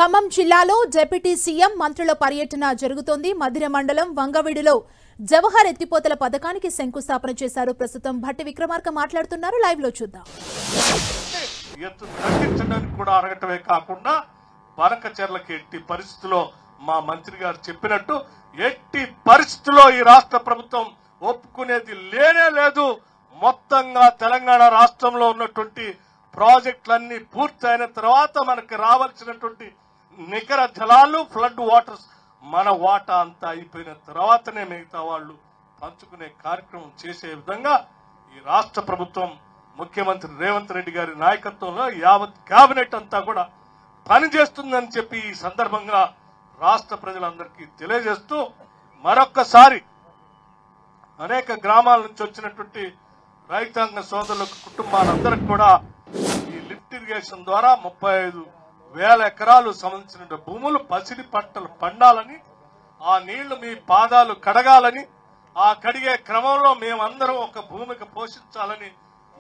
ఖమ్మం జిల్లాలో deputy CM మంత్రుల పర్యటన జరుగుతోంది. మధిర మండలం వంగవీడులో జవహర్ ఎత్తిపోతల పథకానికి శంకుస్థాపన చేశారు. ప్రస్తుతం భట్టి విక్రమార్క మాట్లాడుతున్నారు. లైవ్ లో చూద్దాం. ఎత్తు తగ్గించడానికి కూడా అడగటమే కాకుండా బనకచెర్లకి ఎట్టి పరిస్థితుల్లో మా మంత్రి గారు చెప్పినట్టు ఎట్టి పరిస్థితుల్లో ఈ రాష్ట్ర ప్రభుత్వం ఒప్పుకునేది లేనే లేదు. మొత్తంగా తెలంగాణ రాష్ట్రంలో ఉన్నటువంటి ప్రాజెక్టులన్నీ పూర్తయిన తర్వాత మనకి రావాల్సినటువంటి నికర జలాలు ఫ్లడ్ వాటర్స్ మన వాటా అంతా అయిపోయిన తర్వాతనే మిగతా వాళ్ళు పంచుకునే కార్యక్రమం చేసే విధంగా ఈ రాష్ట్ర ప్రభుత్వం ముఖ్యమంత్రి రేవంత్ రెడ్డి గారి నాయకత్వంలో యావత్ కేబినెట్ అంతా కూడా పనిచేస్తుందని చెప్పి ఈ సందర్భంగా రాష్ట్ర ప్రజలందరికీ తెలియజేస్తూ మరొక్కసారి అనేక గ్రామాల నుంచి వచ్చినటువంటి రైతాంగ సోదరులకు కుటుంబాలందరికీ కూడా ఈ లిఫ్ట్ ఇరిగేషన్ ద్వారా 35,000 ఎకరాలు సంబంధించిన భూములు పసిడి పంటలు పండాలని, ఆ నీళ్లు మీ పాదాలు కడగాలని, ఆ కడిగే క్రమంలో మేమందరం ఒక భూమిక పోషించాలని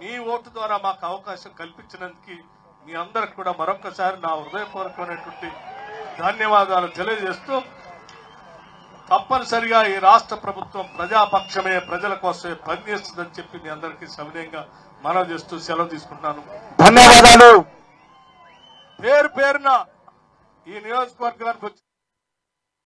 మీ ఓటు ద్వారా మాకు అవకాశం కల్పించినందుకు మీ అందరికి కూడా మరొకసారి నా హృదయపూర్వకమైనటువంటి ధన్యవాదాలు తెలియజేస్తూ తప్పనిసరిగా ఈ రాష్ట్ర ప్రభుత్వం ప్రజాపక్షమే, ప్రజల కోసమే పనిచేస్తుందని చెప్పి మీ అందరికీ సవినయంగా మనవి చేస్తూ సెలవు తీసుకుంటున్నాను. ధన్యవాదాలు. పేరు పేరున ఈ నియోజకవర్గానికి